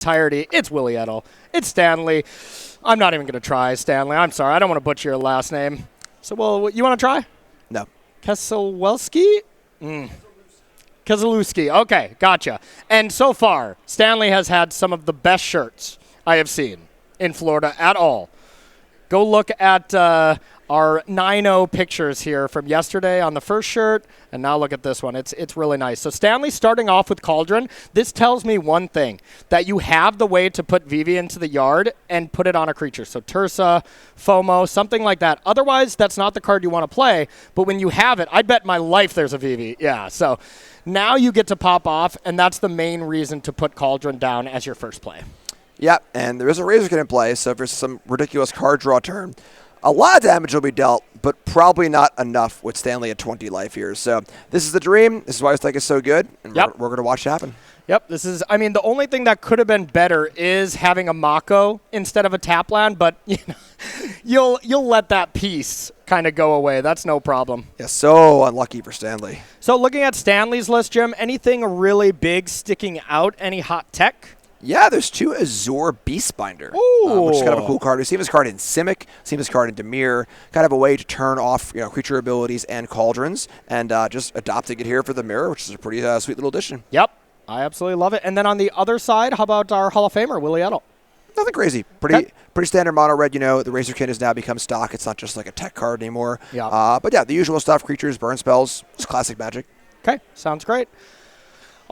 entirety. It's Willy Edel. It's Stanley. I'm not even going to try, Stanley. I'm sorry. I don't want to butcher your last name. So, well, you want to try? No. Kesilew? Kesilew. Okay, gotcha. And so far, Stanley has had some of the best shirts I have seen in Florida at all. Go look at our 9-0 pictures here from yesterday on the first shirt, and now look at this one. It's really nice. So Stanley starting off with Cauldron. This tells me one thing, that you have the way to put Vivi into the yard and put it on a creature. So Tursa, FOMO, something like that. Otherwise, that's not the card you want to play, but when you have it, I bet my life there's a Vivi. Yeah, so now you get to pop off, and that's the main reason to put Cauldron down as your first play. Yeah, and there is a Razor Skin in play, so if there's some ridiculous card draw turn, a lot of damage will be dealt, but probably not enough with Stanley at 20 life here. So this is the dream. This is why this deck is so good, and we're going to watch it happen. Yep, this is, I mean, the only thing that could have been better is having a Mako instead of a tap land, but you know, you'll let that piece kind of go away. That's no problem. Yeah, so unlucky for Stanley. So looking at Stanley's list, Jim, anything really big sticking out? Any hot tech? Yeah, there's 2 Azure Beastbinder, which is kind of a cool card. We've seen this card in Simic, seen this card in Dimir, kind of a way to turn off creature abilities and cauldrons, and just adopting it here for the mirror, which is a pretty sweet little addition. Yep, I absolutely love it. And then on the other side, how about our Hall of Famer, Willy Edel? Nothing crazy. Pretty standard mono red. The Razorkin has now become stock. It's not just like a tech card anymore. Yeah. But yeah, the usual stuff, creatures, burn spells, just classic Magic. Okay, sounds great.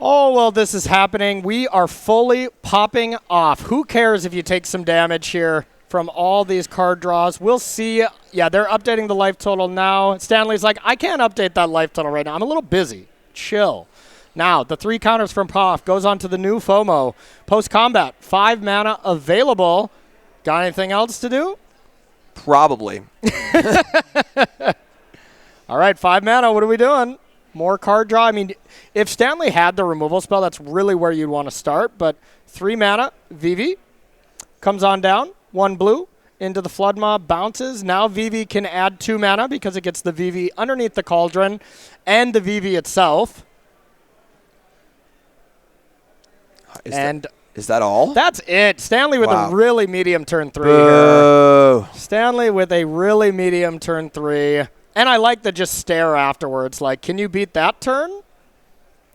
Oh, well, this is happening. We are fully popping off. Who cares if you take some damage here from all these card draws? We'll see. Yeah, they're updating the life total now. Stanley's like, I can't update that life total right now. I'm a little busy. Chill. Now, the 3 counters from Prof goes on to the new FOMO. Post-combat, 5 mana available. Got anything else to do? Probably. All right, 5 mana. What are we doing? More card draw. I mean, if Stanley had the removal spell, that's really where you'd want to start. But 3 mana, Vivi comes on down. 1 blue into the Flood Mob, bounces. Now Vivi can add 2 mana because it gets the Vivi underneath the Cauldron and the Vivi itself. Is that all? That's it. Stanley with a really medium turn 3 Boo. here. Stanley with a really medium turn 3. And I like the just stare afterwards. Like, can you beat that turn?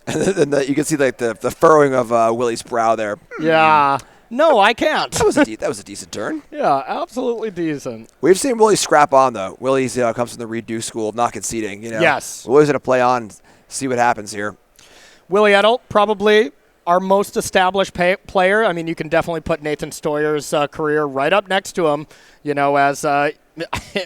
And then you can see like the furrowing of Willy's brow there. Yeah. No, I can't. That was a decent turn. Yeah, absolutely decent. We've seen Willy scrap on, though. Willy's comes from the redo school of not conceding. Yes. Willy's going to play on, see what happens here. Willy Edel, probably our most established player. I mean, you can definitely put Nathan Stoyer's career right up next to him, as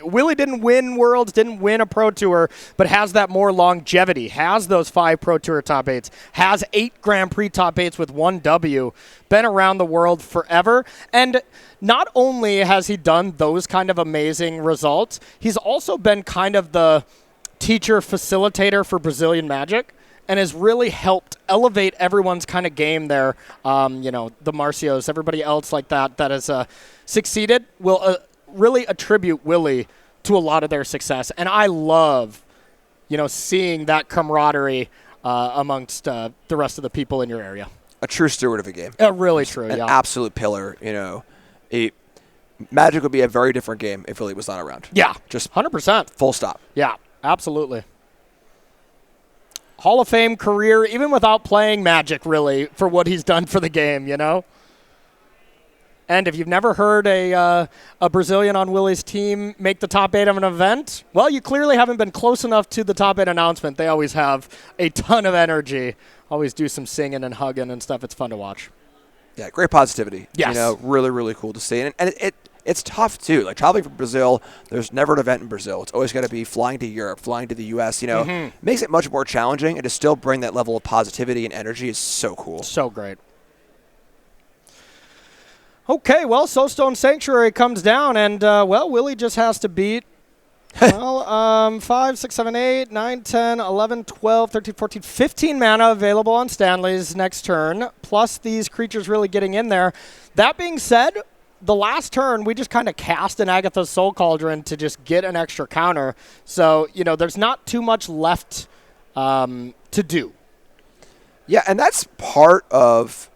Willy didn't win Worlds, didn't win a Pro Tour, but has that more longevity, has those 5 Pro Tour top 8s, has 8 Grand Prix top 8s with 1 W, been around the world forever. And not only has he done those kind of amazing results, he's also been kind of the teacher facilitator for Brazilian Magic and has really helped elevate everyone's kind of game there. The Marcios, everybody else like that has succeeded will really attribute Willy to a lot of their success. And I love, seeing that camaraderie amongst the rest of the people in your area. A true steward of a game. Really true, An absolute pillar, Magic would be a very different game if Willy was not around. Yeah, just 100%. Full stop. Yeah, absolutely. Hall of Fame career, even without playing Magic, really, for what he's done for the game, And if you've never heard a Brazilian on Willy's team make the top 8 of an event, well, you clearly haven't been close enough to the top 8 announcement. They always have a ton of energy, always do some singing and hugging and stuff. It's fun to watch. Yeah, great positivity. Yes. Really, really cool to see. And it's tough, too. Like, traveling from Brazil, there's never an event in Brazil. It's always got to be flying to Europe, flying to the U.S., Makes it much more challenging, and to still bring that level of positivity and energy is so cool. So great. Okay, well, Soulstone Sanctuary comes down, and, Willy just has to beat, 5, 6, 7, 8, 9, 10, 11, 12, 13, 14, 15 mana available on Stanley's next turn, plus these creatures really getting in there. That being said, the last turn, we just kind of cast an Agatha's Soul Cauldron to just get an extra counter. So, there's not too much left to do. Yeah, and that's part of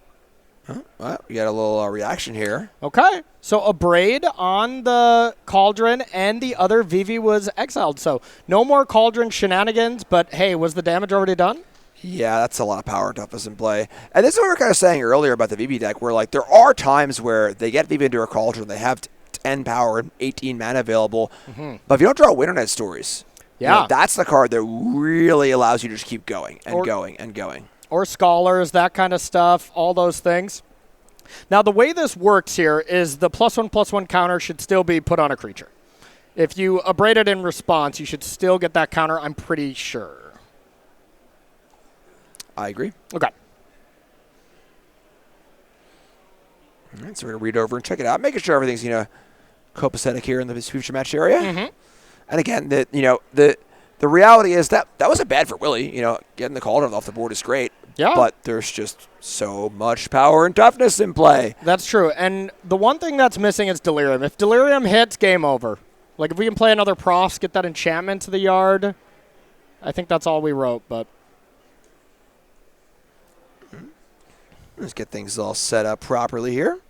Well, you got a little reaction here. Okay. So a braid on the Cauldron, and the other Vivi was exiled. So no more Cauldron shenanigans, but hey, was the damage already done? Yeah, that's a lot of power and toughness in play. And this is what we were kind of saying earlier about the Vivi deck, where like there are times where they get Vivi into a Cauldron, they have 10 power and 18 mana available, but if you don't draw Winternet Stories, that's the card that really allows you to just keep going and going and going. Or Scholars, that kind of stuff, all those things. Now, the way this works here is the +1/+1 counter should still be put on a creature. If you abrade it in response, you should still get that counter, I'm pretty sure. I agree. Okay. All right, so we're going to read over and check it out, making sure everything's, copacetic here in the future match area. And again, the reality is that wasn't bad for Willy. Getting the Cauldron off the board is great. Yeah. But there's just so much power and toughness in play. That's true. And the one thing that's missing is Delirium. If Delirium hits, game over. Like, if we can play another Profs, get that enchantment to the yard, I think that's all we wrote. But let's get things all set up properly here.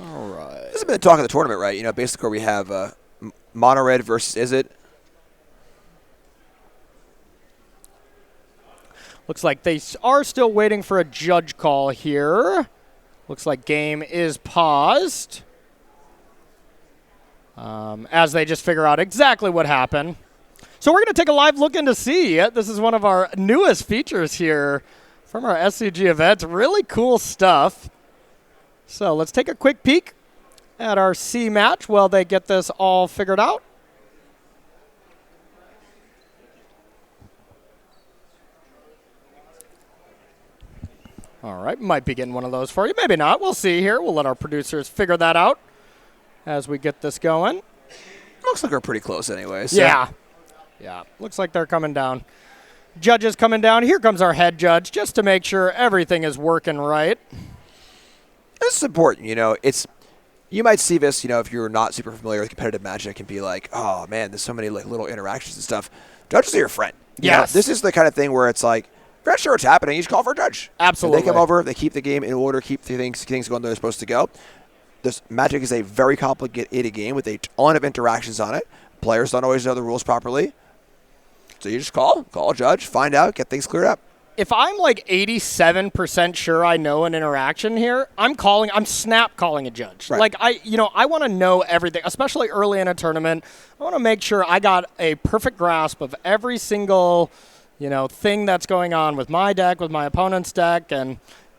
all right. This has been the talk of the tournament, right? Basically we have Mono Red versus Izzet. Looks like they are still waiting for a judge call here. Looks like game is paused as they just figure out exactly what happened. So we're going to take a live look in to see. This is one of our newest features here from our SCG event. Really cool stuff. So let's take a quick peek at our C match while they get this all figured out. All right, might be getting one of those for you. Maybe not. We'll see here. We'll let our producers figure that out as we get this going. Looks like we're pretty close anyway. So. Yeah. Looks like they're coming down. Judges coming down. Here comes our head judge just to make sure everything is working right. This is important. You might see this, if you're not super familiar with competitive Magic and be like, oh, man, there's so many like little interactions and stuff. Judges are your friend. Yes. This is the kind of thing where it's like, if you're not sure what's happening, you just call for a judge. Absolutely. And they come over, they keep the game in order, keep things going the way they're supposed to go. This Magic is a very complicated game with a ton of interactions on it. Players don't always know the rules properly. So you just call a judge, find out, get things cleared up. If I'm like 87% sure I know an interaction here, I'm snap calling a judge. Right. Like I want to know everything, especially early in a tournament. I want to make sure I got a perfect grasp of every single, thing that's going on with my deck, with my opponent's deck, and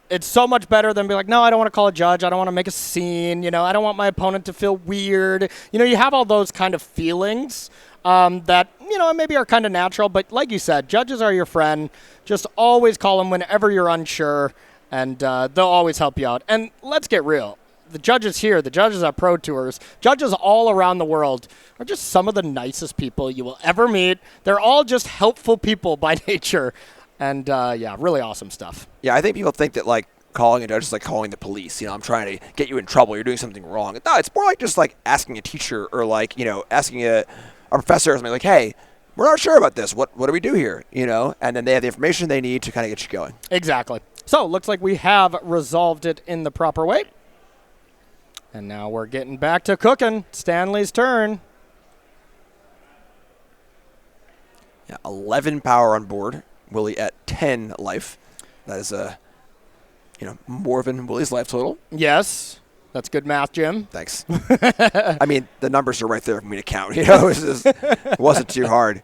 it's so much better than be like, no, I don't want to call a judge. I don't want to make a scene. I don't want my opponent to feel weird. You have all those kind of feelings that, maybe are kind of natural. But like you said, judges are your friend. Just always call them whenever you're unsure, and they'll always help you out. And let's get real. The judges here, the judges at Pro Tours, judges all around the world are just some of the nicest people you will ever meet. They're all just helpful people by nature. And, really awesome stuff. Yeah, I think people think that, like, calling a judge is like calling the police. I'm trying to get you in trouble. You're doing something wrong. No, it's more like just, like, asking a teacher or, like, asking a professor or something like, hey, we're not sure about this. What do we do here? And then they have the information they need to kind of get you going. Exactly. So, looks like we have resolved it in the proper way. And now we're getting back to cooking. Stanley's turn. Yeah, 11 power on board. Willy at 10 life. That is more than Willy's life total. Yes. That's good math, Jim. Thanks. I mean, the numbers are right there for me to count. It wasn't too hard.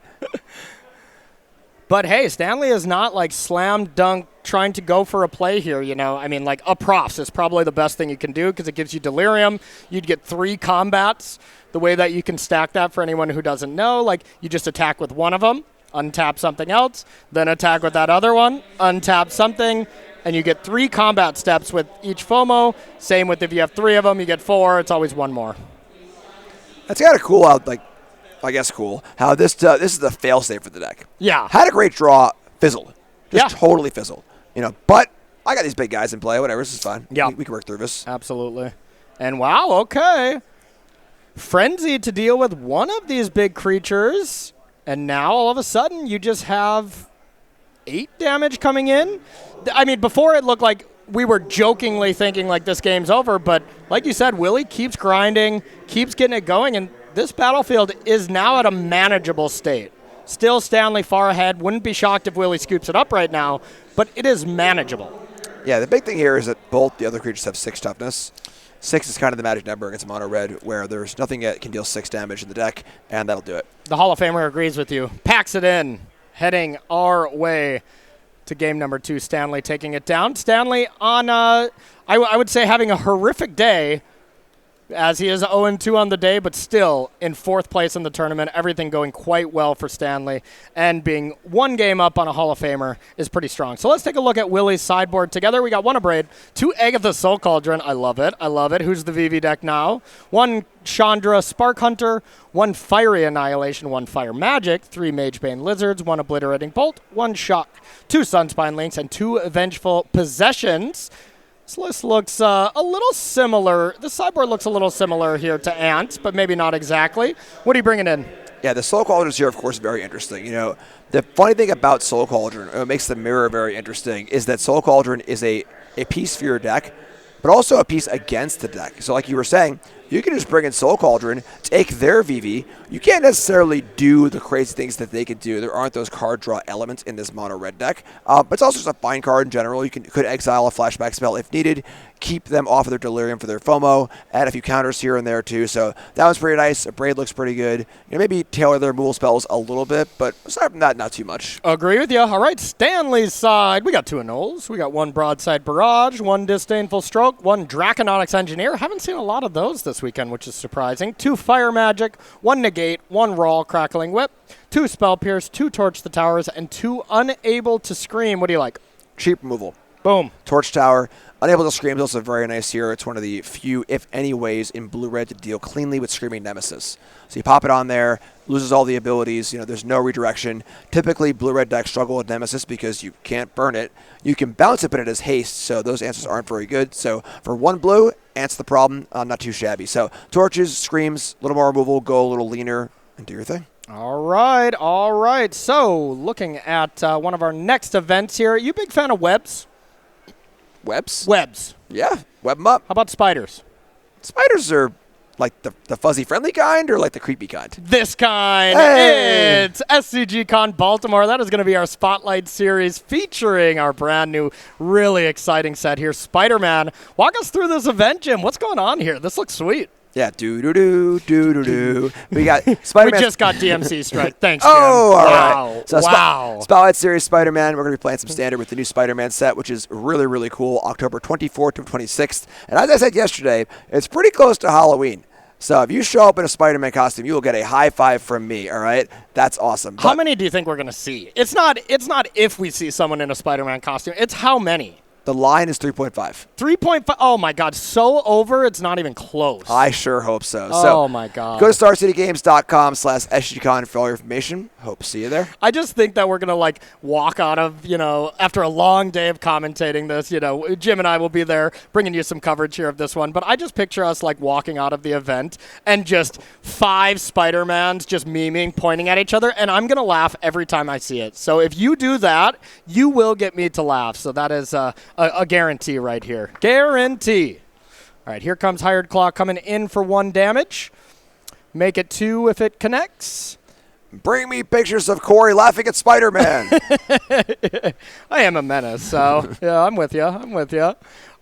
But hey, Stanley is not like slam dunk trying to go for a play here, I mean, like a Profs is probably the best thing you can do because it gives you Delirium. You'd get 3 combats. The way that you can stack that for anyone who doesn't know, like you just attack with one of them, untap something else, then attack with that other one, untap something, and you get 3 combat steps with each FOMO. Same with if you have 3 of them, you get 4. It's always 1 more. That's kind of cool how, I guess cool, how this is the fail-safe for the deck. Yeah. Had a great draw, fizzled. Just Yeah. totally fizzled. But I got these big guys in play. Whatever, this is fine. Yeah. We can work through this. Absolutely. And wow, okay. Frenzy to deal with one of these big creatures. And now, all of a sudden, you just have 8 damage coming in. I mean, before it looked like we were jokingly thinking like this game's over, but like you said, Willy keeps grinding, keeps getting it going, and this battlefield is now at a manageable state. Still Stanley far ahead. Wouldn't be shocked if Willy scoops it up right now, but it is manageable. Yeah, the big thing here is that both the other creatures have 6 toughness. 6 is kind of the magic number against mono red, where there's nothing that can deal 6 damage in the deck, and that'll do it. The Hall of Famer agrees with you. Packs it in, heading our way to game number 2. Stanley taking it down. Stanley on, I would say, having a horrific day, as he is 0-2 on the day, but still in 4th place in the tournament. Everything going quite well for Stanley, and being 1 game up on a Hall of Famer is pretty strong. So let's take a look at Willy's sideboard together. We got 1 Abrade, 2 Agatha Soul Cauldron. I love it. I love it. Who's the VV deck now? 1 Chandra Spark Hunter, 1 Fiery Annihilation, 1 Fire Magic, 3 Magebane Lizards, 1 Obliterating Bolt, 1 Shock, 2 Sunspine Links, and 2 Vengeful Possessions. This list looks a little similar. The sideboard looks a little similar here to Ant, but maybe not exactly. What are you bringing in? Yeah, the Soul Cauldrons here, of course, very interesting. You know, the funny thing about Soul Cauldron, what makes the mirror very interesting, is that Soul Cauldron is a piece for your deck, but also a piece against the deck. So like you were saying, you can just bring in Soul Cauldron, take their VV. You can't necessarily do the crazy things that they can do. There aren't those card draw elements in this mono red deck. But it's also just a fine card in general. You could exile a flashback spell if needed, keep them off of their Delirium for their FOMO, add a few counters here and there too. So that was pretty nice. Braid looks pretty good. You know, maybe tailor their removal spells a little bit, but aside from that, not too much. Agree with you. All right, Stanley's side. We got 2 Annuls. We got 1 Broadside Barrage, 1 Disdainful Stroke, 1 Draconautics Engineer. Haven't seen a lot of those this weekend, which is surprising. 2 Fire Magic, 1 Negate, 1 Raw Crackling Whip, 2 Spell Pierce, 2 Torch the Towers, and 2 Unable to Scream. What do you like? Cheap removal. Boom. Torch Tower. Unable to Scream is also very nice here. It's one of the few, if any, ways in blue-red to deal cleanly with Screaming Nemesis. So you pop it on there, loses all the abilities. You know, there's no redirection. Typically, blue-red decks struggle with Nemesis because you can't burn it. You can bounce it, but it has haste, so those answers aren't very good. So for 1 blue, Ant's the problem. Not too shabby. So Torches, Screams, a little more removal, go a little leaner, and do your thing. All right, all right. So looking at one of our next events here. You a big fan of webs? Webs? Webs. Yeah, web them up. How about spiders? Spiders are like the fuzzy friendly kind or like the creepy kind? This kind. Hey! It's SCG Con Baltimore. That is going to be our Spotlight Series featuring our brand new, really exciting set here, Spider-Man. Walk us through this event, Jim. What's going on here? This looks sweet. Yeah, do-do-do. We got Spider-Man. We just got DMC strike. Thanks, Jim. Oh, all wow. right. So wow. Spotlight Series Spider-Man. We're going to be playing some Standard with the new Spider-Man set, which is really, really cool, October 24th to 26th. And as I said yesterday, it's pretty close to Halloween. So if you show up in a Spider-Man costume, you will get a high five from me, all right? That's awesome. How many do you think we're going to see? It's not if we see someone in a Spider-Man costume. It's how many. The line is 3.5. 3.5. Oh, my God. So over, it's not even close. I sure hope so. Oh, my God. Go to StarCityGames.com/SGCon for all your information. Hope to see you there. I just think that we're going to, like, walk out of, after a long day of commentating this, Jim and I will be there bringing you some coverage here of this one. But I just picture us, like, walking out of the event and just 5 Spider-Mans just memeing, pointing at each other. And I'm going to laugh every time I see it. So if you do that, you will get me to laugh. So that is a guarantee right here. Guarantee. All right, here comes Hired Claw coming in for 1 damage. Make it 2 if it connects. Bring me pictures of Corey laughing at Spider-Man. I am a menace, so yeah, I'm with you. All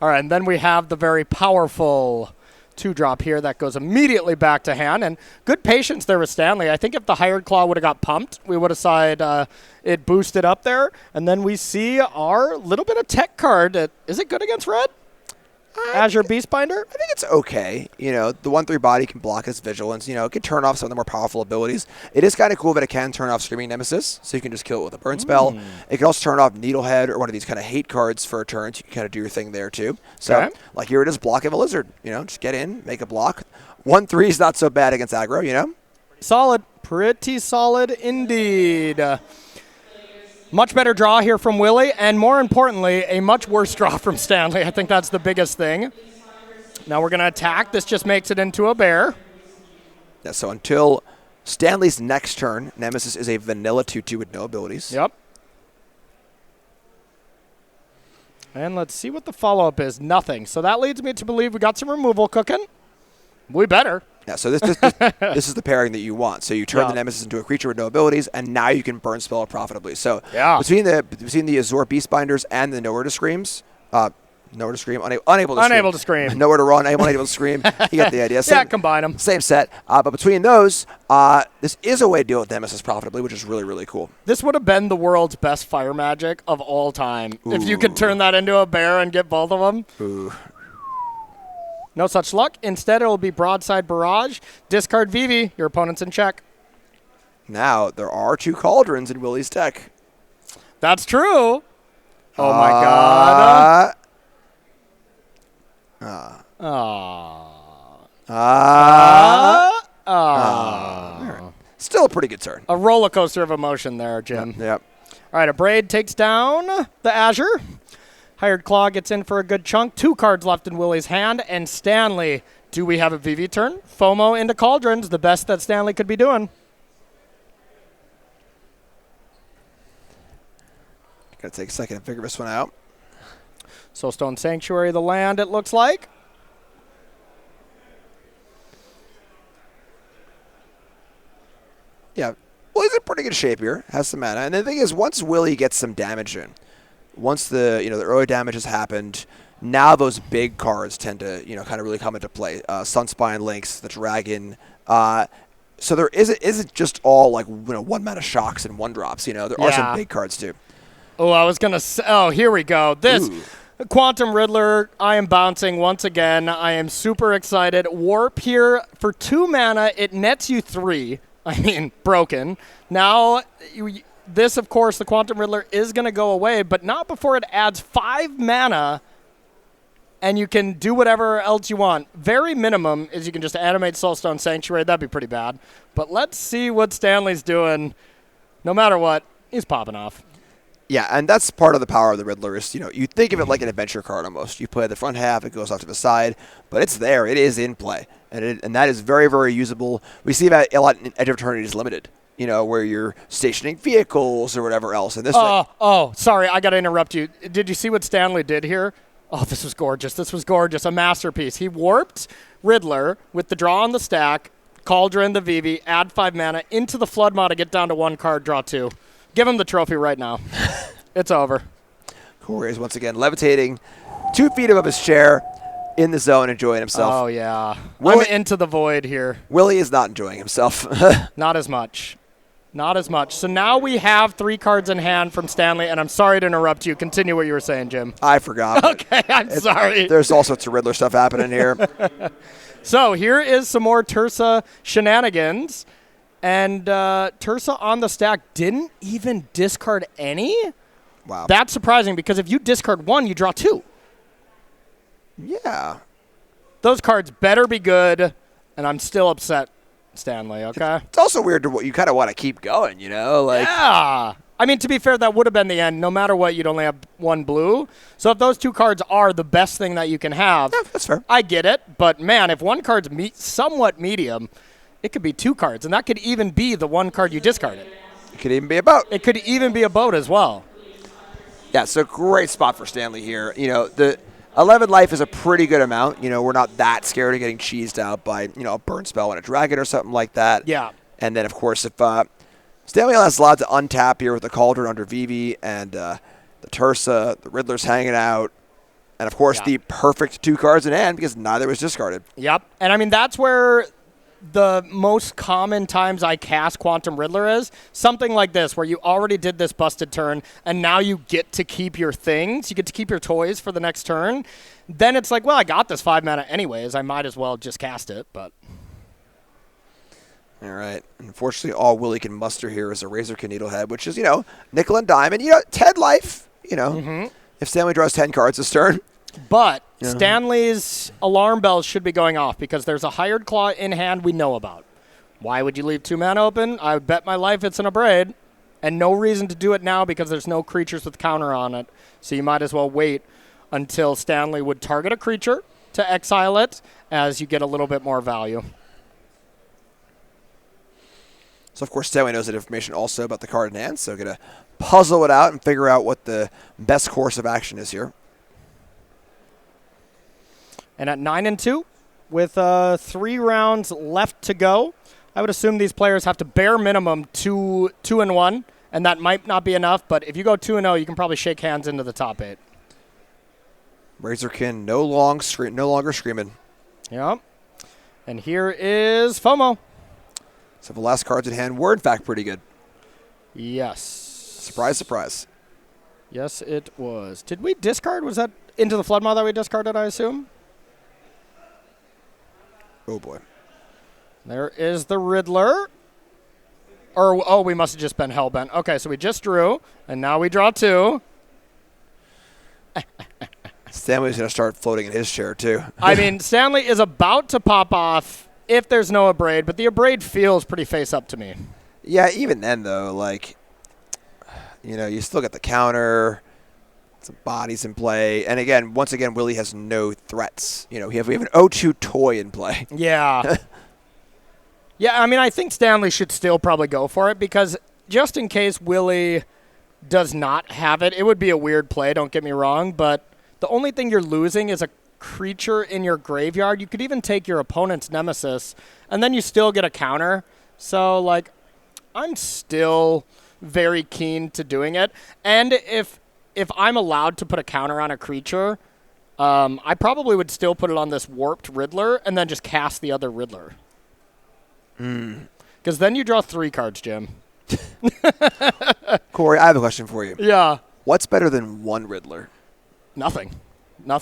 right, and then we have the very powerful 2-drop here that goes immediately back to hand. And good patience there with Stanley. I think if the Hired Claw would have got pumped, we would have saw it boosted up there. And then we see our little bit of tech card. Is it good against red? Azure Beastbinder? I think it's okay. The 1/3 body can block its vigilance. It can turn off some of the more powerful abilities. It is kind of cool that it can turn off Screaming Nemesis, so you can just kill it with a burn spell. It can also turn off Needlehead or one of these kind of hate cards for a turn, so you can kind of do your thing there too. So, like here it is, blocking a lizard. Just get in, make a block. 1/3 is not so bad against aggro, Solid. Pretty solid indeed. Much better draw here from Willy, and more importantly, a much worse draw from Stanley. I think that's the biggest thing. Now we're going to attack. This just makes it into a bear. Yeah, so until Stanley's next turn, Nemesis is a vanilla 2/2 with no abilities. Yep. And let's see what the follow-up is. Nothing. So that leads me to believe we got some removal cooking. We better. Yeah, so this is the pairing that you want. So you turn the Nemesis into a creature with no abilities, and now you can burn spell it profitably. So between the Azure Beastbinders and the Nowhere to Screams, Nowhere to Scream, unable to scream. Nowhere to run, unable to scream. You get the idea. Yeah, combine them. Same set. But between those, this is a way to deal with Nemesis profitably, which is really, really cool. This would have been the world's best fire magic of all time. Ooh. If you could turn that into a bear and get both of them. Ooh. No such luck. Instead, it will be Broadside Barrage. Discard Vivi. Your opponent's in check. Now, there are 2 Cauldrons in Willy's deck. That's true. Oh, my God. Still a pretty good turn. A roller coaster of emotion there, Jim. Yep. All right, a Braid takes down the Azure. Hired Claw gets in for a good chunk. 2 cards left in Willy's hand. And Stanley, do we have a VV turn? FOMO into Cauldrons, the best that Stanley could be doing. Gotta take a second to figure this one out. Soulstone Sanctuary, the land, it looks like. Yeah, Willy's in pretty good shape here. Has some mana. And the thing is, once Willy gets some damage in, once the early damage has happened, now those big cards tend to kind of really come into play. Sunspine Lynx, the Dragon. So there isn't just all like 1 mana shocks and 1-drops. There are some big cards too. Oh, I was gonna say. Oh, here we go. This Quantum Riddler. I am bouncing once again. I am super excited. Warp here for 2 mana. It nets you 3. I mean, broken. Now, this, of course, the Quantum Riddler is going to go away, but not before it adds 5 mana, and you can do whatever else you want. Very minimum is you can just animate Soulstone Sanctuary. That'd be pretty bad. But let's see what Stanley's doing. No matter what, he's popping off. Yeah, and that's part of the power of the Riddler is, you think of it like an adventure card almost. You play the front half, it goes off to the side, but it's there. It is in play, and that is very, very usable. We see that a lot in Edge of Eternity is limited, where you're stationing vehicles or whatever else. And this sorry, I got to interrupt you. Did you see what Stanley did here? Oh, this was gorgeous. This was gorgeous. A masterpiece. He warped Riddler with the draw on the stack, Cauldron, the Vivi, add 5 mana into the Flood Mod to get down to 1 card, draw 2. Give him the trophy right now. It's over. Corey is once again levitating 2 feet above his chair in the zone, enjoying himself. Oh, yeah. I'm into the void here. Willy is not enjoying himself. Not as much. Not as much. So now we have 3 cards in hand from Stanley, and I'm sorry to interrupt you. Continue what you were saying, Jim. I forgot. Okay, I'm sorry. There's all sorts of Riddler stuff happening here. So here is some more Tursa shenanigans. And Tursa on the stack didn't even discard any? Wow. That's surprising because if you discard 1, you draw 2. Yeah. Those cards better be good, and I'm still upset, Stanley, okay? It's also weird you kind of want to keep going, Yeah. I mean, to be fair, that would have been the end. No matter what, you'd only have 1 blue. So if those 2 cards are the best thing that you can have, yeah, that's fair. I get it. But, man, if 1 card's somewhat medium, it could be 2 cards, and that could even be the 1 card you discarded. It could even be a boat. It could even be a boat as well. Yeah, so great spot for Stanley here. The 11 life is a pretty good amount. We're not that scared of getting cheesed out by, a burn spell and a dragon or something like that. Yeah. And then, of course, if Stanley has a lot to untap here with the Cauldron under Vivi and the Tursa, the Riddler's hanging out, and, of course, the perfect 2 cards in hand because neither was discarded. Yep. And, I mean, that's where the most common times I cast Quantum Riddler is something like this, where you already did this busted turn, and now you get to keep your things. You get to keep your toys for the next turn. Then it's like, well, I got this 5 mana anyways. I might as well just cast it, but... All right. Unfortunately, all Willy can muster here is a Razorkin Needlehead, which is, nickel and dime. And, 10 life, if Stanley draws 10 cards this turn. But Stanley's alarm bells should be going off because there's a Hired Claw in hand we know about. Why would you leave 2 mana open? I would bet my life it's an Abrade. And no reason to do it now because there's no creatures with counter on it. So you might as well wait until Stanley would target a creature to exile it as you get a little bit more value. So, of course, Stanley knows that information also about the card in hand, so going to puzzle it out and figure out what the best course of action is here. And at 9-2, with 3 rounds left to go, I would assume these players have to bare minimum 2-1, and that might not be enough. But if you go 2-0, you can probably shake hands into the top 8. Razorkin no longer screaming. Yep. And here is FOMO. So the last cards at hand were, in fact, pretty good. Yes. Surprise, surprise. Yes, it was. Did we discard? Was that Into the Floodmaw that we discarded, I assume? Oh, boy. There is the Riddler. Or, we must have just been hellbent. Okay, so we just drew, and now we draw 2. Stanley's going to start floating in his chair, too. I mean, Stanley is about to pop off if there's no Abrade, but the Abrade feels pretty face up to me. Yeah, even then, though, like, you still got the counter, some bodies in play. And, again, once again, Willy has no threats. We have an 0-2 toy in play. Yeah. Yeah, I mean, I think Stanley should still probably go for it because just in case Willy does not have it, it would be a weird play, don't get me wrong, but the only thing you're losing is a creature in your graveyard. You could even take your opponent's nemesis, and then you still get a counter. So, like, I'm still very keen to doing it. And if I'm allowed to put a counter on a creature, I probably would still put it on this warped Riddler and then just cast the other Riddler. Because then you draw 3 cards, Jim. Corey, I have a question for you. Yeah. What's better than 1 Riddler? Nothing. Not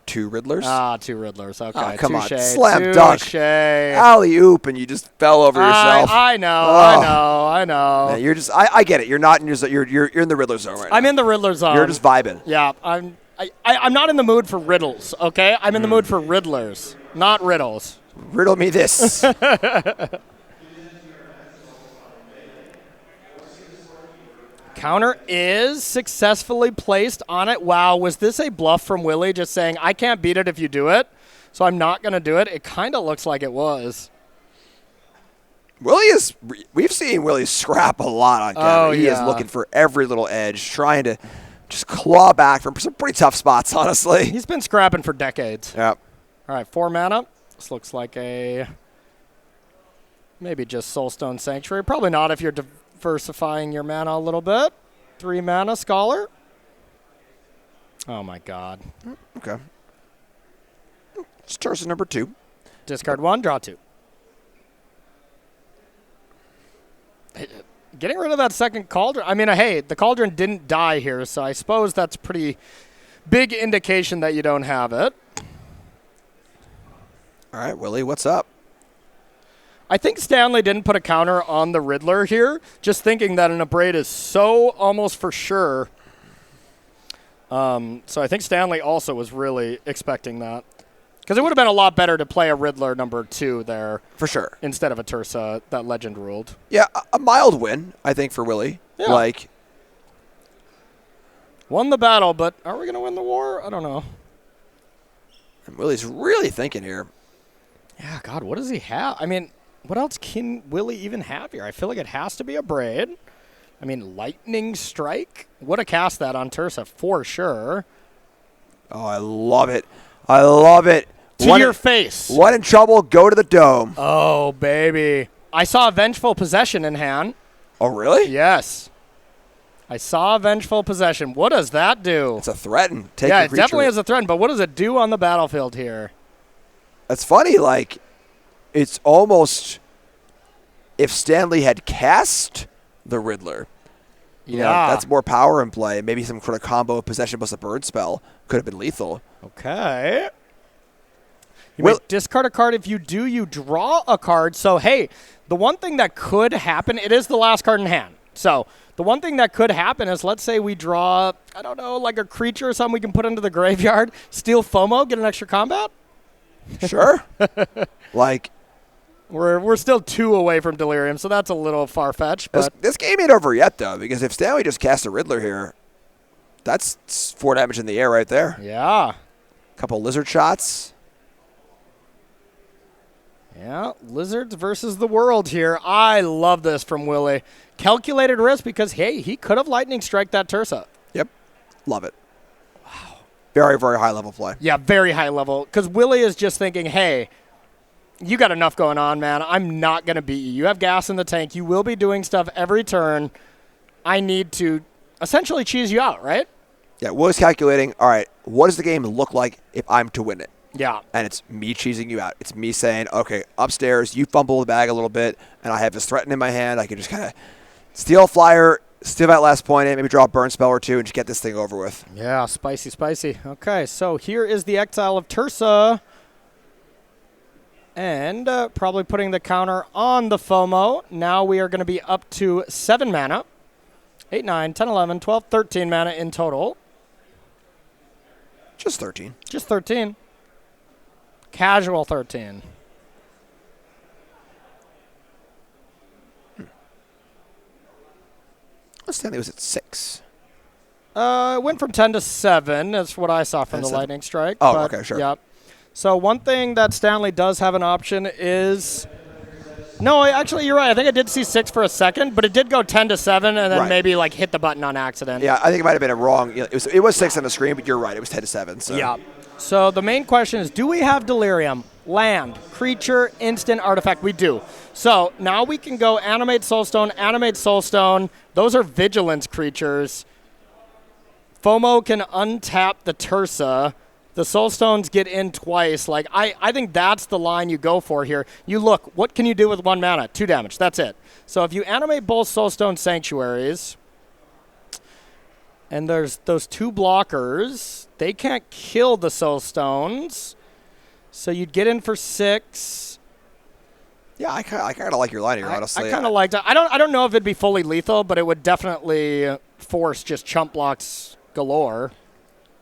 2 Riddlers? 2 Riddlers. Okay. Oh, come on. Touche. Slam dunk. Alley-oop, and you just fell over yourself. I know. Man, you're just. I get it. You're not in your. You're in the Riddler zone right now. I'm in the Riddler zone. You're just vibing. Yeah. I'm not in the mood for riddles. Okay. I'm in the mood for Riddlers, not riddles. Riddle me this. Counter is successfully placed on it. Wow, was this a bluff from Willy just saying, I can't beat it if you do it, so I'm not going to do it? It kind of looks like it was. We've seen Willy scrap a lot on counter. He is looking for every little edge, trying to just claw back from some pretty tough spots, honestly. He's been scrapping for decades. Yep. All right, 4 mana. This looks like maybe just Soulstone Sanctuary. Probably not if you're diversifying your mana a little bit. 3 mana Scholar. Oh, my God. Okay. It's Tursa number 2. Discard 1, draw 2. Getting rid of that second Cauldron. I mean, hey, the Cauldron didn't die here, so I suppose that's a pretty big indication that you don't have it. All right, Willy, what's up? I think Stanley didn't put a counter on the Riddler here, just thinking that an Abrade is so almost for sure. So I think Stanley also was really expecting that. Because it would have been a lot better to play a Riddler number 2 there. For sure. Instead of a Tursa that Legend ruled. Yeah, a mild win, I think, for Willy. Yeah. Won the battle, but are we going to win the war? I don't know. And Willy's really thinking here. Yeah, God, what does he have? I mean, what else can Willy even have here? I feel like it has to be a Braid. I mean, Lightning Strike would have cast that on Tursa for sure. Oh, I love it. I love it. To your face. One in trouble, go to the dome. Oh, baby. I saw Vengeful Possession in hand. Oh, really? Yes. I saw Vengeful Possession. What does that do? It's a threaten. Yeah, it definitely is a threaten, but what does it do on the battlefield here? It's funny, it's almost if Stanley had cast the Riddler. That's more power in play. Maybe some sort of combo of Possession plus a Bird spell could have been lethal. Okay. You may discard a card. If you do, you draw a card. So, hey, the one thing that could happen, it is the last card in hand. So, the one thing that could happen is, let's say we draw, I don't know, like a creature or something we can put into the graveyard, steal FOMO, get an extra combat. Sure. We're still 2 away from Delirium, so that's a little far-fetched. But this game ain't over yet, though, because if Stanley just casts a Riddler here, that's 4 damage in the air right there. Yeah. Couple lizard shots. Yeah, Lizards versus the world here. I love this from Willy. Calculated risk because, hey, he could have Lightning Strike that Tursa. Yep. Love it. Wow. Very, very high level play. Yeah, very high level. Because Willy is just thinking, hey, you got enough going on, man. I'm not going to beat you. You have gas in the tank. You will be doing stuff every turn. I need to essentially cheese you out, right? Yeah, Will's calculating, all right, what does the game look like if I'm to win it? Yeah. And it's me cheesing you out. It's me saying, okay, upstairs, you fumble the bag a little bit, and I have this threaten in my hand. I can just kind of steal a flyer, steal that last point in, maybe draw a burn spell or two, and just get this thing over with. Yeah, spicy, spicy. Okay, so here is the Exile of Tursa. And probably putting the counter on the FOMO. Now we are going to be up to 7 mana. 8, 9, 10, 11, 12, 13 mana in total. Just 13. Just 13. Casual 13. Stanley was at 6. It went from 10 to 7. That's what I saw from the 7. lightning strike. Oh, but, okay, sure. Yep. So one thing that Stanley does have an option is... No, actually, you're right. I think I did see 6 for a second, but it did go 10 to 7 and then Right. maybe like hit the button on accident. Yeah, I think it might have been a wrong. It was 6 on the screen, but you're right. It was 10 to 7. So. Yeah. So the main question is, do we have Delirium? Land, creature, instant, artifact. We do. So now we can go animate Soulstone. Those are vigilance creatures. FOMO can untap the Tursa. The Soulstones get in twice. Like I think that's the line you go for here. You look, what can you do with 1 mana? 2 damage. That's it. So if you animate both Soulstone Sanctuaries, and there's those 2 blockers, they can't kill the Soulstones. So you'd get in for 6. Yeah, I kind of like your line here, honestly. I kind of liked it. I don't know if it'd be fully lethal, but it would definitely force just chump blocks galore.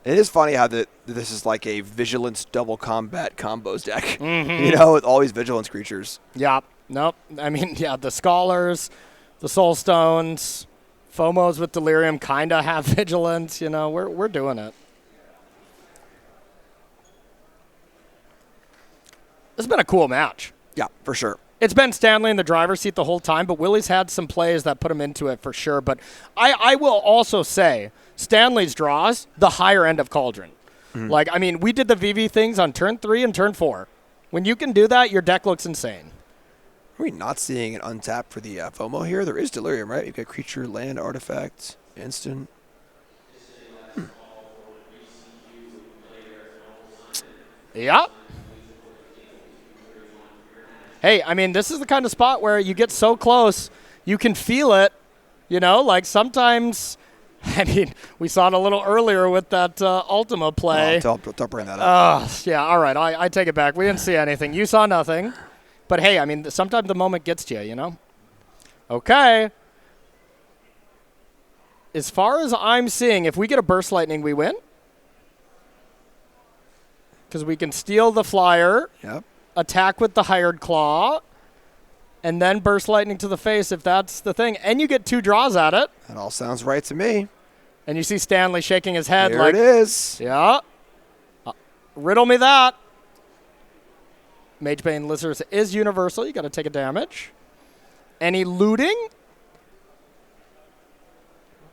It is funny how this is like a vigilance double combat combos deck. Mm-hmm. With all these vigilance creatures. Yeah. Nope. I mean, yeah, the Scholars, the Soulstones, FOMOs with Delirium kind of have vigilance. We're doing it. This has been a cool match. Yeah, for sure. It's been Stanley in the driver's seat the whole time, but Willy's had some plays that put him into it for sure. But I will also say Stanley's draws, the higher end of Cauldron. Mm-hmm. We did the VV things on turn 3 and turn 4. When you can do that, your deck looks insane. Are we not seeing an untap for the FOMO here? There is Delirium, right? You've got creature, land, artifact, instant. Yeah. Hey, this is the kind of spot where you get so close, you can feel it. Sometimes, we saw it a little earlier with that Ultima play. Oh, don't bring that up. Yeah, all right, I take it back. We didn't see anything. You saw nothing. But hey, sometimes the moment gets to you, Okay. As far as I'm seeing, if we get a Burst Lightning, we win. Because we can steal the flyer. Yep. Attack with the Hired Claw, and then Burst Lightning to the face if that's the thing. And you get 2 draws at it. That all sounds right to me. And you see Stanley shaking his head There it is. Yeah. Riddle me that. Magebane Lizards is universal. You got to take a damage. Any looting?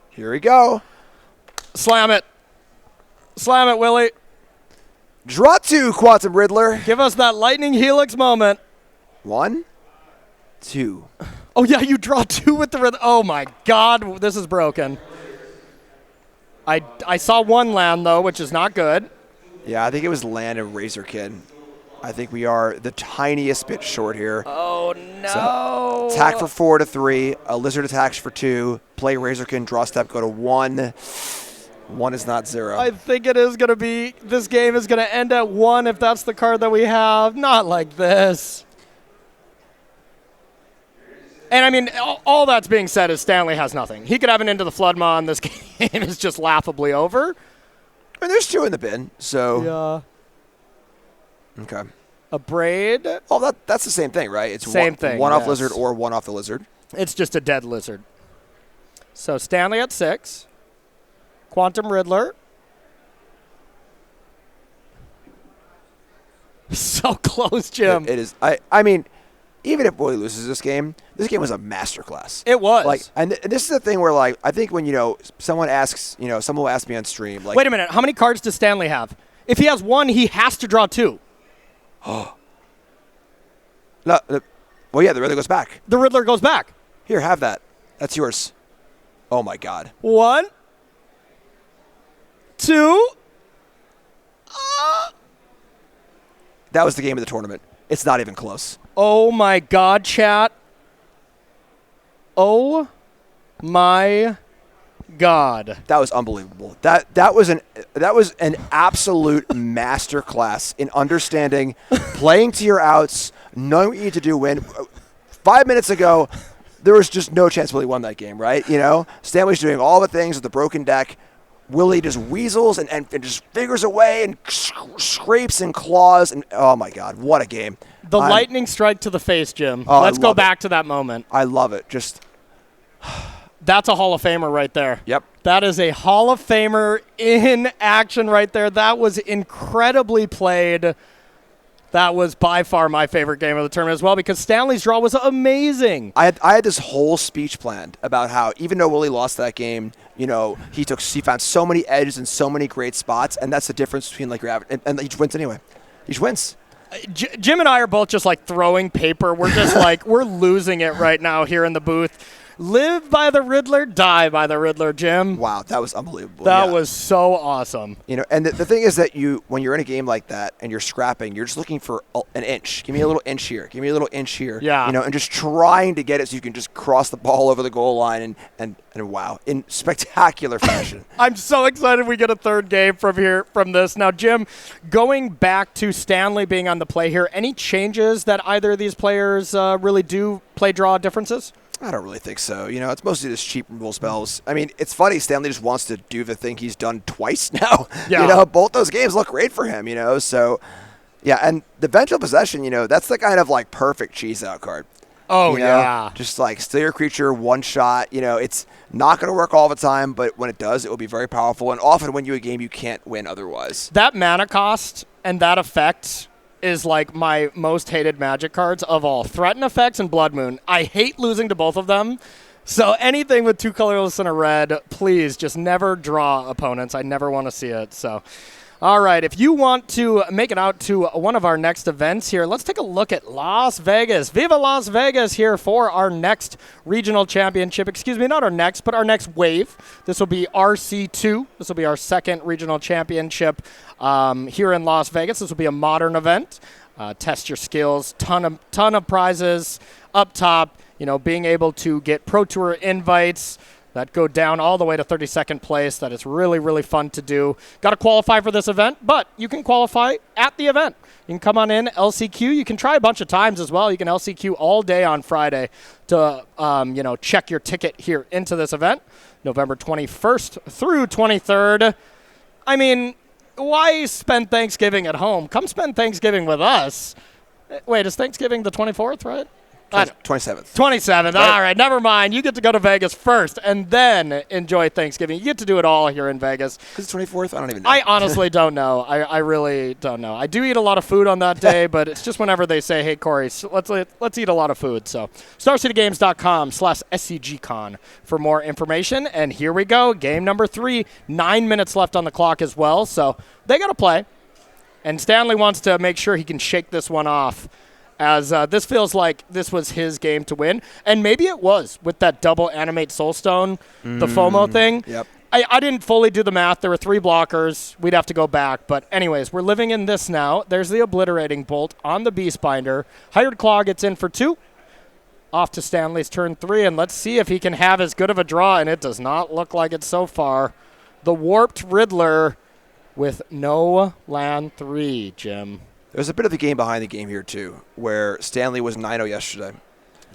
Here we go. Slam it. Slam it, Willy. Draw 2, Quantum Riddler. Give us that Lightning Helix moment. 1, 2. Oh, yeah, you draw 2 with the... Oh, my God. This is broken. I saw 1 land, though, which is not good. Yeah, I think it was land and Razorkin. I think we are the tiniest bit short here. Oh, no. So, attack for 4 to 3. A Lizard attacks for 2. Play Razorkin. Draw step. Go to 1. 1 is not 0. I think it is going to be, this game is going to end at 1 if that's the card that we have. Not like this. And all that's being said is Stanley has nothing. He could have an Into the Floodmaw, this game is just laughably over. There's 2 in the bin, so. Yeah. Okay. A Braid. Oh, that's the same thing, right? It's same thing. 1 off Lizard or 1 off the Lizard. It's just a dead Lizard. So Stanley at 6. Quantum Riddler. So close, Jim. It is. even if Willy loses this game was a masterclass. It was. Like, and this is the thing where, like, I think when, someone will ask me on stream, like, wait a minute, how many cards does Stanley have? If he has 1, he has to draw 2. Oh. No, well, yeah, the Riddler goes back. The Riddler goes back. Here, have that. That's yours. Oh, my God. 1, 2. That was the game of the tournament. It's not even close. Oh, my God, chat. Oh, my God. That was unbelievable. That was an absolute masterclass in understanding, playing to your outs, knowing what you need to do win. 5 minutes ago, there was just no chance Willy won that game, right? Stanley's doing all the things with the broken deck. Willy just weasels and just figures away and scrapes and claws. And oh, my God, what a game. The lightning strike to the face, Jim. Oh, Let's go back to that moment. I love it. Just that's a Hall of Famer right there. Yep. That is a Hall of Famer in action right there. That was incredibly played. That was by far my favorite game of the tournament as well because Stanley's draw was amazing. I had this whole speech planned about how even though Willy lost that game, he found so many edges and so many great spots, and that's the difference between like your average and he just wins anyway. He just wins. Jim and I are both just like throwing paper. We're just like we're losing it right now here in the booth. Live by the Riddler, die by the Riddler, Jim. Wow, that was unbelievable. That was so awesome. And the thing is that when you're in a game like that and you're scrapping, you're just looking for an inch. Give me a little inch here. Give me a little inch here. Yeah. And just trying to get it so you can just cross the ball over the goal line and wow, in spectacular fashion. I'm so excited we get a third game from this. Now, Jim, going back to Stanley being on the play here, any changes that either of these players really do play draw differences? I don't really think so. It's mostly just cheap removal spells. I mean, it's funny. Stanley just wants to do the thing he's done twice now. Yeah. Both those games look great for him, So, yeah, and the Vengeful Possession, that's the kind of, like, perfect cheese-out card. Oh, yeah. Just, like, steal your creature, one shot. It's not going to work all the time, but when it does, it will be very powerful and often win you a game you can't win otherwise. That mana cost and that effect is like my most hated Magic cards of all. Threaten Effects and Blood Moon. I hate losing to both of them. So anything with 2 colorless and a red, please just never draw opponents. I never want to see it. So, all right, if you want to make it out to one of our next events here, let's take a look at Las Vegas. Viva Las Vegas here for our next regional championship. Excuse me, not our next, but our next wave. This will be RC2. This will be our second regional championship here in Las Vegas. This will be a modern event. Test your skills. Ton of prizes up top. Being able to get Pro Tour invites that go down all the way to 32nd place. That is really, really fun to do. Got to qualify for this event, but you can qualify at the event. You can come on in, LCQ. You can try a bunch of times as well. You can LCQ all day on Friday to, check your ticket here into this event, November 21st through 23rd. I mean, why spend Thanksgiving at home? Come spend Thanksgiving with us. Wait, is Thanksgiving the 24th, right? 27th. 27th. Right. All right, never mind. You get to go to Vegas first and then enjoy Thanksgiving. You get to do it all here in Vegas. Because it's 24th? I don't even know. I honestly don't know. I really don't know. I do eat a lot of food on that day, but it's just whenever they say, hey, Corey, let's eat a lot of food. So StarCityGames.com/SCGCon for more information. And here we go. Game number 3. 9 minutes left on the clock as well. So they got to play. And Stanley wants to make sure he can shake this one off, as this feels like this was his game to win. And maybe it was with that double animate Soulstone, the FOMO thing. Yep. I didn't fully do the math. There were 3 blockers. We'd have to go back. But anyways, we're living in this now. There's the Obliterating Bolt on the Beastbinder. Hired Claw gets in for 2. Off to Stanley's turn 3. And let's see if he can have as good of a draw. And it does not look like it so far. The Warped Riddler with no land 3, Jim. There's a bit of a game behind the game here, too, where Stanley was 9-0 yesterday.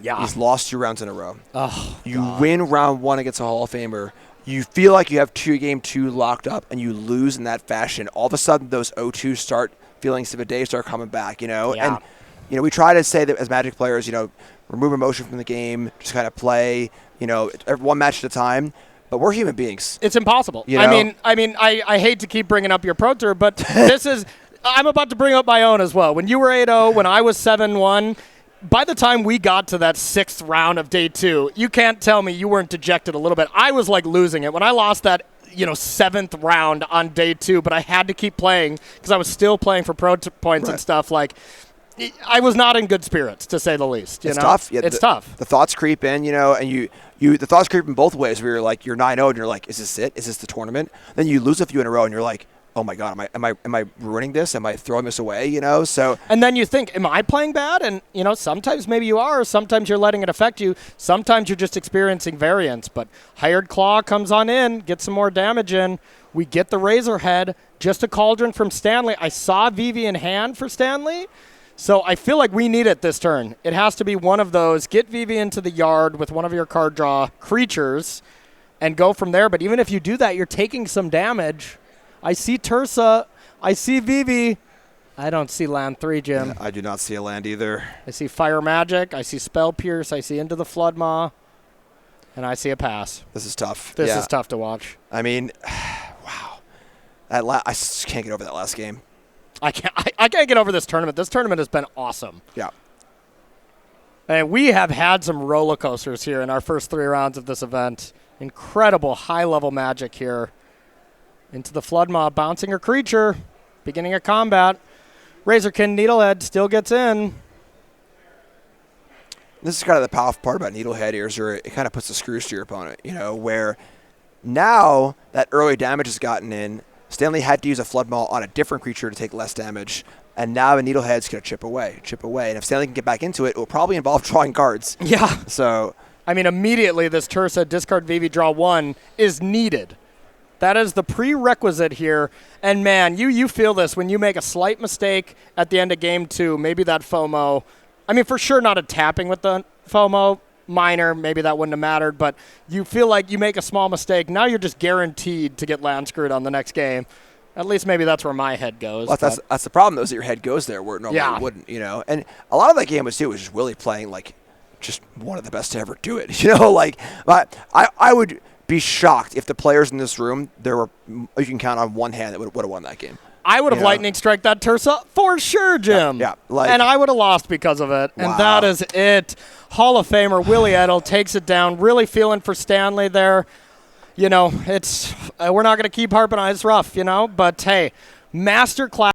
Yeah. He's lost 2 rounds in a row. Oh, you win round 1 against a Hall of Famer. You feel like you have game 2 locked up, and you lose in that fashion. All of a sudden, those 0-2 feelings of a day start coming back, Yeah. And, we try to say that as Magic players, remove emotion from the game, just kind of play, one match at a time. But we're human beings. It's impossible. I hate to keep bringing up your Pro Tour, but this is – I'm about to bring up my own as well. When you were 8-0, when I was 7-1, by the time we got to that 6th round of day 2, you can't tell me you weren't dejected a little bit. I was like losing it when I lost that 7th round on day 2, but I had to keep playing because I was still playing for pro points and stuff. Like, I was not in good spirits, to say the least. It's tough. Yeah, it's tough. The thoughts creep in, and the thoughts creep in both ways. Where you're like, you're 9-0, and you're like, is this it? Is this the tournament? Then you lose a few in a row, and you're like, oh my God, am I ruining this? Am I throwing this away? So. And then you think, am I playing bad? And sometimes maybe you are. Sometimes you're letting it affect you. Sometimes you're just experiencing variance. But Hired Claw comes on in, gets some more damage in. We get the Razorhead, just a Cauldron from Stanley. I saw Vivi in hand for Stanley. So I feel like we need it this turn. It has to be one of those. Get Vivi into the yard with one of your card draw creatures and go from there. But even if you do that, you're taking some damage. I see Tursa. I see Vivi. I don't see land 3, Jim. Yeah, I do not see a land either. I see Fire Magic. I see Spell Pierce. I see Into the Floodmaw. And I see a pass. This is tough. This is tough to watch. I mean, wow. I just can't get over that last game. I can't get over this tournament. This tournament has been awesome. Yeah. And we have had some roller coasters here in our first 3 rounds of this event. Incredible high-level Magic here. Into the Floodmaw, bouncing her creature, beginning of combat. Razorkin Needlehead still gets in. This is kind of the powerful part about Needlehead here, is it kind of puts the screws to your opponent, where now that early damage has gotten in, Stanley had to use a Floodmaw on a different creature to take less damage, and now the Needlehead's going to chip away. And if Stanley can get back into it will probably involve drawing cards. Yeah. So, I mean, immediately this Tursa discard Vivi draw 1 is needed. That is the prerequisite here. And, man, you feel this when you make a slight mistake at the end of game 2, maybe that FOMO. I mean, for sure not a tapping with the FOMO. Minor, maybe that wouldn't have mattered, but you feel like you make a small mistake. Now you're just guaranteed to get land screwed on the next game. At least maybe that's where my head goes. Well, that's the problem, though, is that your head goes there where it normally wouldn't, And a lot of that game was just Willy playing, like, just one of the best to ever do it, But I would be shocked if the players in this room, you can count on one hand that would have won that game. I would have lightning strike that Tursa for sure, Jim. Yeah. And I would have lost because of it. Wow. And that is it. Hall of Famer Willy Edel takes it down. Really feeling for Stanley there. It's we're not going to keep harping on it. It's rough, But, hey, master class.